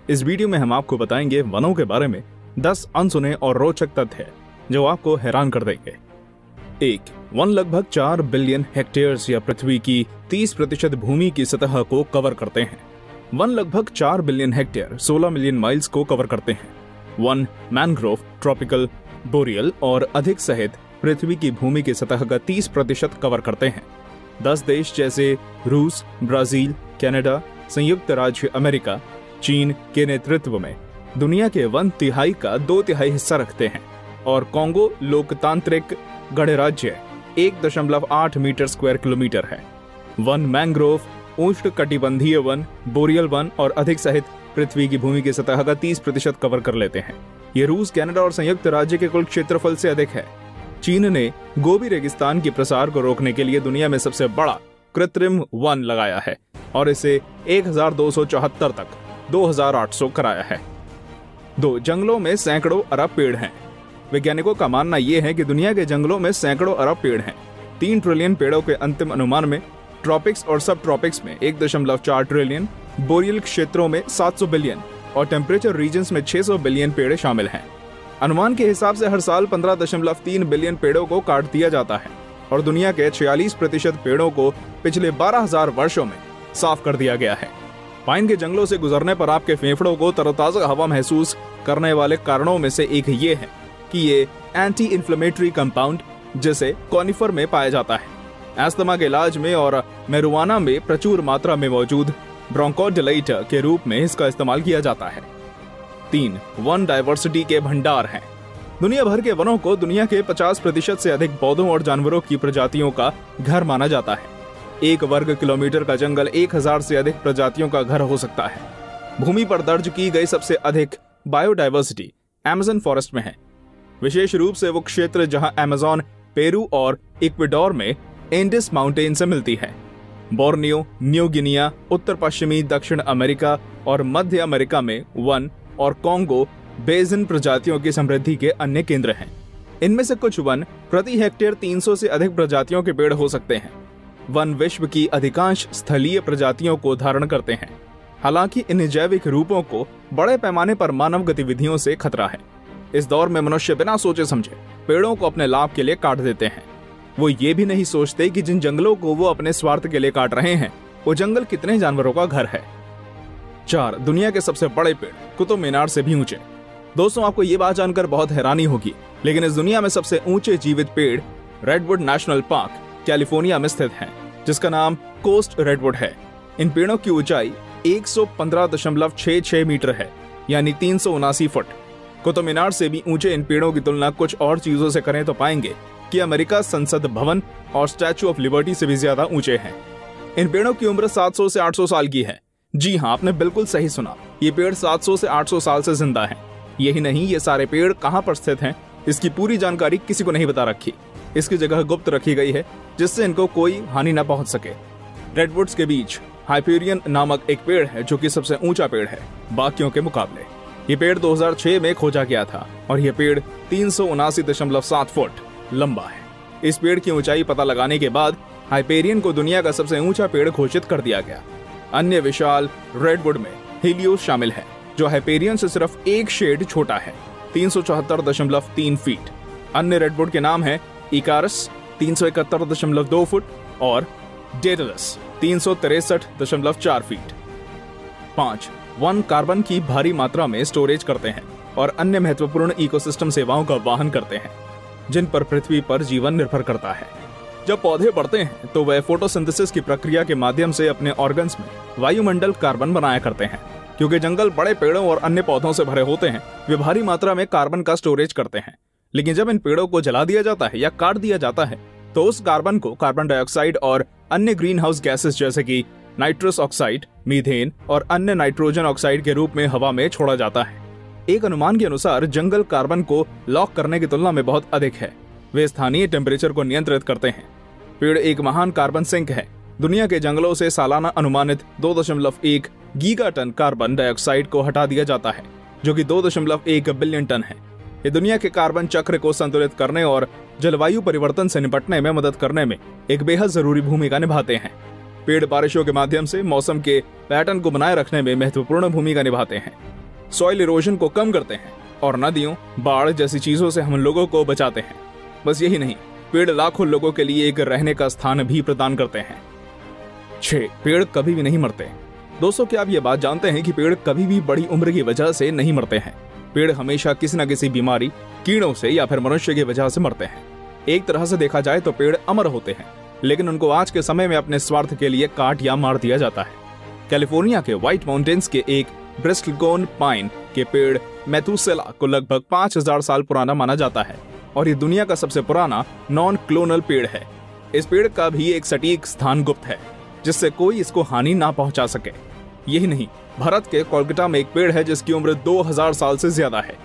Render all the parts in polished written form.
इस वीडियो में हम आपको बताएंगे वनों के बारे में 10 अनसुने और रोचक तथ्य जो आपको हैरान कर देंगे। 1. वन लगभग 4 बिलियन हेक्टेयर्स या पृथ्वी की 30% भूमि की सतह को कवर करते हैं। वन लगभग 4 बिलियन हेक्टेयर 16 मिलियन माइल्स को कवर करते हैं। वन मैंग्रोव, ट्रॉपिकल, बोरियल और अधिक सहित पृथ्वी की भूमि की सतह का 30% कवर करते हैं। 10 देश जैसे रूस, ब्राजील, कनाडा, संयुक्त राज्य अमेरिका, चीन के नेतृत्व में दुनिया के 1/3 का 2/3 हिस्सा रखते हैं और कॉन्गो लोकतांत्रिक गणराज्य 1.8 मीटर स्क्वायर किलोमीटर है। वन मैंग्रोव, उष्णकटिबंधीय वन, बोरियल वन और अधिक सहित पृथ्वी की भूमि की सतह का 30% कवर कर लेते हैं। ये रूस, कनाडा और संयुक्त राज्य के कुल क्षेत्रफल से अधिक है। चीन ने गोबी रेगिस्तान के प्रसार को रोकने के लिए दुनिया में सबसे बड़ा कृत्रिम वन लगाया है और इसे 1274 तक 2800 कराया है। 2. जंगलों में सैकड़ों अरब पेड़ हैं। वैज्ञानिकों का मानना यह है कि दुनिया के जंगलों में सैकड़ों अरब पेड़ हैं। 3 ट्रिलियन पेड़ों के अंतिम अनुमान में ट्रॉपिक्स और सब ट्रॉपिक्स में 1.4 ट्रिलियन, बोरियल क्षेत्रों में 700 बिलियन और टेम्परेचर रीजन्स में 600 बिलियन पेड़ शामिल हैं। अनुमान के हिसाब से हर साल 15.3 बिलियन पेड़ों को काट दिया जाता है और दुनिया के 46% पेड़ों को पिछले 12,000 वर्षों में साफ कर दिया गया है। पाइन के जंगलों से गुजरने पर आपके फेफड़ों को तरोताजा हवा महसूस करने वाले कारणों में से एक ये है कि ये एंटी इन्फ्लेमेटरी कंपाउंड जिसे कॉनिफर में पाया जाता है। अस्थमा के इलाज में और मैरिजुआना में प्रचुर मात्रा में मौजूद ब्रोंकोडिलेटर के रूप में इसका इस्तेमाल किया जाता है। 3. वन डायवर्सिटी के भंडार हैं। दुनिया भर के वनों को दुनिया के 50% से अधिक पौधों और जानवरों की प्रजातियों का घर माना जाता है। 1 वर्ग किलोमीटर का जंगल 1000 से अधिक प्रजातियों का घर हो सकता है। भूमि पर दर्ज की गई सबसे अधिक बायोडायवर्सिटी अमेज़न फॉरेस्ट में है। विशेष रूप से वो क्षेत्र जहां अमेज़न पेरू और इक्वेडोर में एंडिस माउंटेन से मिलती है। बोर्नियो, न्यू गिनिया, उत्तर पश्चिमी दक्षिण अमेरिका और मध्य अमेरिका में वन और कॉन्गो बेसिन प्रजातियों की समृद्धि के अन्य केंद्र हैं। इनमें से कुछ वन प्रति हेक्टेयर 300 से अधिक प्रजातियों के पेड़ हो सकते हैं। वन विश्व की अधिकांश स्थलीय प्रजातियों को धारण करते हैं। हालांकि इन जैविक रूपों को बड़े पैमाने पर मानव गतिविधियों से खतरा है। इस दौर में मनुष्य बिना सोचे समझे पेड़ों को अपने लाभ के लिए काट देते हैं। वो ये भी नहीं सोचते कि जिन जंगलों को वो अपने स्वार्थ के लिए काट रहे हैं वो जंगल कितने जानवरों का घर है। 4. दुनिया के सबसे बड़े पेड़ कुतुब मीनार से भी ऊंचे। दोस्तों, आपको ये बात जानकर बहुत हैरानी होगी, लेकिन इस दुनिया में सबसे ऊंचे जीवित पेड़ रेडवुड नेशनल पार्क कैलिफोर्निया में स्थित है, जिसका नाम कोस्ट रेडवुड है। इन पेड़ों की ऊंचाई 115.66 मीटर है, यानी 379 फुट। कुतुब मीनार से भी ऊंचे इन पेड़ों की तुलना कुछ और चीजों से करें तो पाएंगे कि अमेरिका संसद भवन और स्टैचू ऑफ लिबर्टी से भी ज्यादा ऊंचे हैं। इन पेड़ों की उम्र 700 से 800 साल की है। जी हाँ, आपने बिल्कुल सही सुना, ये पेड़ 700 से 800 साल से जिंदा हैं। यही नहीं, ये सारे पेड़ कहाँ पर स्थित हैं इसकी पूरी जानकारी किसी को नहीं बता रखी। इसकी जगह गुप्त रखी गई है जिससे इनको कोई हानि न पहुंच सके। रेडवुड्स के बीच हाइपेरियन नामक एक पेड़ है जो कि सबसे ऊंचा पेड़ है बाकियों के मुकाबले। ये पेड़ 2006 में खोजा गया था और यह पेड़ 379.7 फुट लंबा है। इस पेड़ की ऊंचाई पता लगाने के बाद हाइपेरियन को दुनिया का सबसे ऊंचा पेड़ घोषित कर दिया गया। अन्य विशाल रेडवुड में हीलियोस शामिल है, जो हाइपेरियन से सिर्फ एक शेड छोटा है, 374.3 फीट। अन्य रेडवुड के नाम है इकारस 371.2 फुट और डेडलस 363.4 फीट। 5. वन कार्बन की भारी मात्रा में स्टोरेज करते हैं और अन्य महत्वपूर्ण इकोसिस्टम सेवाओं का वाहन करते हैं जिन पर पृथ्वी पर जीवन निर्भर करता है। जब पौधे बढ़ते हैं तो वह फोटोसिंथेसिस की प्रक्रिया के माध्यम से अपने ऑर्गन्स में वायुमंडल कार्बन बनाया करते हैं। क्योंकि जंगल बड़े पेड़ों और अन्य पौधों से भरे होते हैं, वे भारी मात्रा में कार्बन का स्टोरेज करते हैं। लेकिन जब इन पेड़ों को जला दिया जाता है या काट दिया जाता है तो उस कार्बन को कार्बन डाइऑक्साइड और अन्य ग्रीन हाउस गैसेस जैसे कि नाइट्रस ऑक्साइड, मीथेन और अन्य नाइट्रोजन ऑक्साइड के रूप में हवा में छोड़ा जाता है। एक अनुमान के अनुसार जंगल कार्बन को लॉक करने की तुलना में बहुत अधिक है। वे स्थानीय टेम्परेचर को नियंत्रित करते हैं। पेड़ एक महान कार्बन सिंक है। दुनिया के जंगलों से सालाना अनुमानित 2.1 गीगाटन कार्बन डाइऑक्साइड को हटा दिया जाता है, जो कि 2.1 बिलियन टन है। ये दुनिया के कार्बन चक्र को संतुलित करने और जलवायु परिवर्तन से निपटने में मदद करने में एक बेहद जरूरी भूमिका निभाते हैं। पेड़ बारिशों के माध्यम से मौसम के पैटर्न को बनाए रखने में महत्वपूर्ण भूमिका निभाते हैं, सॉइल इरोजन को कम करते हैं और नदियों, बाढ़ जैसी चीजों से हम लोगों को बचाते हैं। बस यही नहीं, पेड़ लाखों लोगों के लिए एक रहने का स्थान भी प्रदान करते हैं। 6. पेड़ कभी भी नहीं मरते। दोस्तों, क्या आप ये बात जानते हैं कि पेड़ कभी भी बड़ी उम्र की वजह से नहीं मरते हैं? पेड़ हमेशा किसी न किसी बीमारी, कीड़ों से या फिर मनुष्य की वजह से मरते हैं। एक तरह से देखा जाए तो पेड़ अमर होते हैं, लेकिन उनको आज के समय में अपने स्वार्थ के लिए काट या मार दिया जाता है। कैलिफोर्निया के व्हाइट माउंटेन्स के एक ब्रिस्टलगोन पाइन के पेड़ मेथुसेला को लगभग 5000 साल पुराना माना जाता है और ये दुनिया का सबसे पुराना नॉन क्लोनल पेड़ है। इस पेड़ का भी एक सटीक स्थान गुप्त है, जिससे कोई इसको हानि ना पहुंचा सके। यही नहीं, भारत के कोलकाता में एक पेड़ है जिसकी उम्र 2000 साल से ज्यादा है।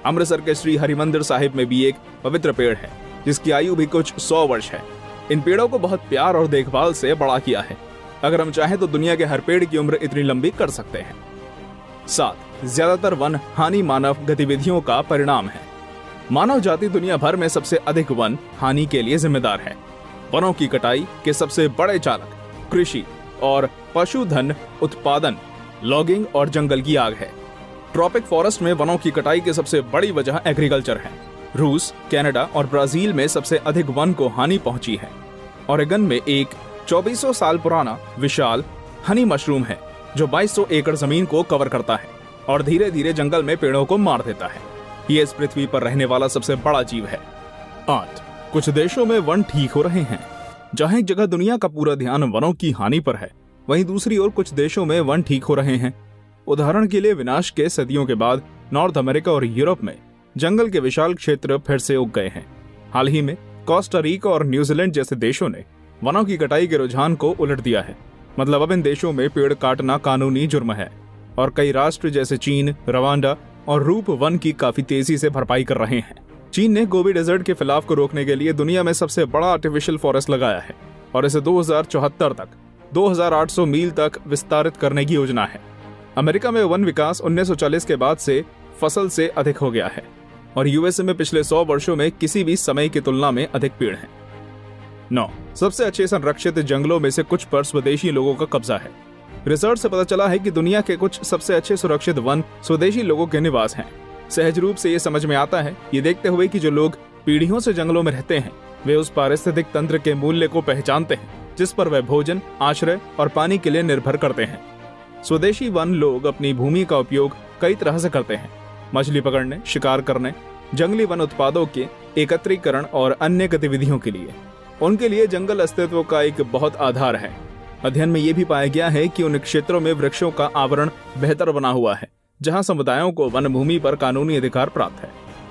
अमृतसर के श्री हरिमंदिर साहिब में भी एक पवित्र पेड़ है जिसकी आयु भी कुछ 100 वर्ष है। इन पेड़ों को बहुत प्यार और देखभाल से बड़ा किया है। अगर हम चाहें तो दुनिया के हर पेड़ की उम्र इतनी लंबी कर सकते हैं। 7. ज्यादातर वन हानि मानव गतिविधियों का परिणाम है। मानव जाति दुनिया भर में सबसे अधिक वन हानि के लिए जिम्मेदार है। वनों की कटाई के सबसे बड़े चालक कृषि और पशुधन उत्पादन, लॉगिंग और जंगल की आग है। ट्रॉपिक फॉरेस्ट में वनों की कटाई की सबसे बड़ी वजह एग्रीकल्चर है। रूस, कनाडा और ब्राजील में सबसे अधिक वन को हानि पहुंची है। ओरेगन में एक 2400 साल पुराना विशाल हनी मशरूम है जो 2200 एकड़ जमीन को कवर करता है और धीरे धीरे जंगल में पेड़ों को मार देता है। ये इस पृथ्वी पर रहने वाला सबसे बड़ा जीव है। 8. कुछ देशों में वन ठीक हो रहे हैं। जहां एक जगह दुनिया का पूरा ध्यान वनों की हानि पर है, वहीं दूसरी ओर कुछ देशों में वन ठीक हो रहे हैं। उदाहरण के लिए विनाश के सदियों के बाद नॉर्थ अमेरिका और यूरोप में जंगल के विशाल क्षेत्र फिर से उग गए हैं। हाल ही में कोस्टा रिका और न्यूजीलैंड जैसे देशों ने वनों की कटाई के रुझान को उलट दिया है। मतलब अब इन देशों में पेड़ काटना कानूनी जुर्म है और कई राष्ट्र जैसे चीन, रवांडा और रूप वन की काफी तेजी से भरपाई कर रहे हैं। चीन ने गोबी डेजर्ट के फैलाव को रोकने के लिए दुनिया में सबसे बड़ा आर्टिफिशियल फॉरेस्ट लगाया है और इसे 2074 तक 2800 मील तक विस्तारित करने की योजना है। अमेरिका में वन विकास 1940 के बाद से फसल से अधिक हो गया है और यूएसए में पिछले 100 वर्षों में किसी भी समय की तुलना में अधिक पेड़ हैं। 9. सबसे अच्छे संरक्षित जंगलों में से कुछ पर स्वदेशी लोगों का कब्जा है। रिसर्च से पता चला है कि दुनिया के कुछ सबसे अच्छे सुरक्षित वन स्वदेशी लोगों के निवास हैं। सहज रूप से ये समझ में आता है, ये देखते हुए कि जो लोग पीढ़ियों से जंगलों में रहते हैं वे उस पारिस्थितिक तंत्र के मूल्य को पहचानते हैं जिस पर वे भोजन, आश्रय और पानी के लिए निर्भर करते हैं। स्वदेशी वन लोग अपनी भूमि का उपयोग कई तरह से करते हैं। मछली पकड़ने, शिकार करने, जंगली वन उत्पादों के एकत्रीकरण और अन्य गतिविधियों के लिए। उनके लिए जंगल अस्तित्व का एक बहुत आधार है। अध्ययन में ये भी पाया गया है कि उन क्षेत्रों में वृक्षों का आवरण बेहतर बना हुआ है जहां समुदायों को वन भूमि पर कानूनी अधिकार प्राप्त है।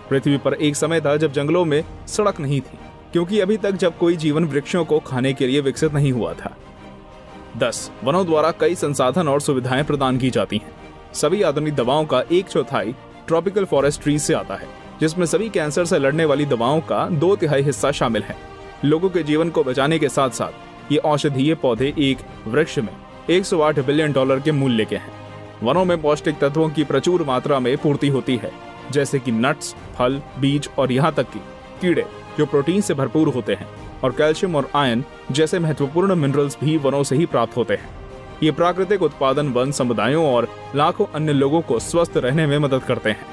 पृथ्वी पर एक समय था जब जंगलों में सड़क नहीं थी, क्योंकि अभी तक जब कोई जीवन वृक्षों को खाने के लिए विकसित नहीं हुआ था। 10. वनों द्वारा कई संसाधन और सुविधाएं प्रदान की जाती हैं। सभी आधुनिक दवाओं का 1/4 ट्रॉपिकल फॉरेस्ट ट्रीज से आता है, जिसमें सभी कैंसर से लड़ने वाली दवाओं का 2/3 हिस्सा शामिल है। लोगों के जीवन को बचाने के साथ साथ ये औषधीय पौधे एक वृक्ष में $108 बिलियन के मूल्य के हैं। वनों में पौष्टिक तत्वों की प्रचुर मात्रा में पूर्ति होती है, जैसे कि नट्स, फल, बीज और यहाँ तक कि कीड़े जो प्रोटीन से भरपूर होते हैं, और कैल्शियम और आयन जैसे महत्वपूर्ण मिनरल्स भी वनों से ही प्राप्त होते हैं। ये प्राकृतिक उत्पादन वन समुदायों और लाखों अन्य लोगों को स्वस्थ रहने में मदद करते हैं।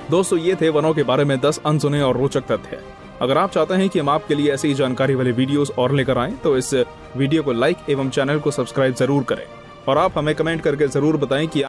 दोस्तों, ये थे वनों के बारे में 10 अनसुने और रोचक तथ्य। अगर आप चाहते हैं कि हम आपके लिए ऐसी जानकारी वाले वीडियोस और लेकर आएं, तो इस वीडियो को लाइक एवं चैनल को सब्सक्राइब जरूर करें और आप हमें कमेंट करके जरूर बताएं कि